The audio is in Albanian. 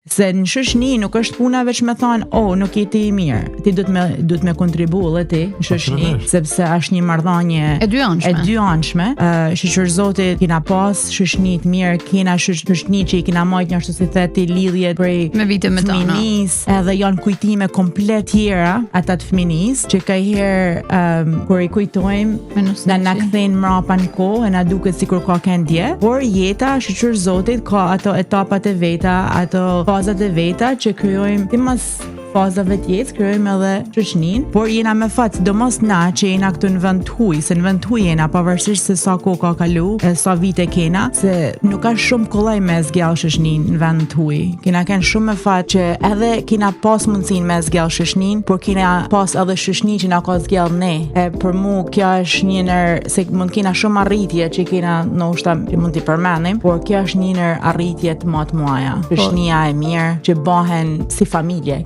Se në shoqëni nuk është puna veç me thonë, nuk je ti i mirë. Ti duhet me kontribu edhe ti në shoqëni, sepse është një marrëdhënie e dy anshme. Shqyr Zotit kina pas shoqëni të mirë, kina shoqëni që i kina marrë një ashtu si the ti lidhje me vite me tona. Fëminis, edhe janë kujtime komplet tjera ata të fëminis, që kajherë kur i kujtojmë na kthejnë mrapa në kohë e na duket sikur ka këndje, por jeta shqyr Zotit ka ato etapat e veta, ato fazat e veta që krijojmë sipas fazave të jetës, krijojmë edhe shoqënin, por jena me fat, sidomos na që jena këtu në vend të huaj, se në vend të huaj jena pavarësisht se sa kohë ka kalu, sa vite kena, se nuk ka shumë kollaj me zgjall shoqënin në vend të huaj. Kena kanë shumë me fat që edhe kena pas mundësinë me zgjall shoqënin, por kena pas edhe shoqëni që na ka zgjall ne. Për mua kjo është një ndër se mund kena shumë arritje që kena ndoshta mund t'i përmendim, por kjo është një ndër arritjet më të mëdha. Shoqënia e mirë që bëhen si familje.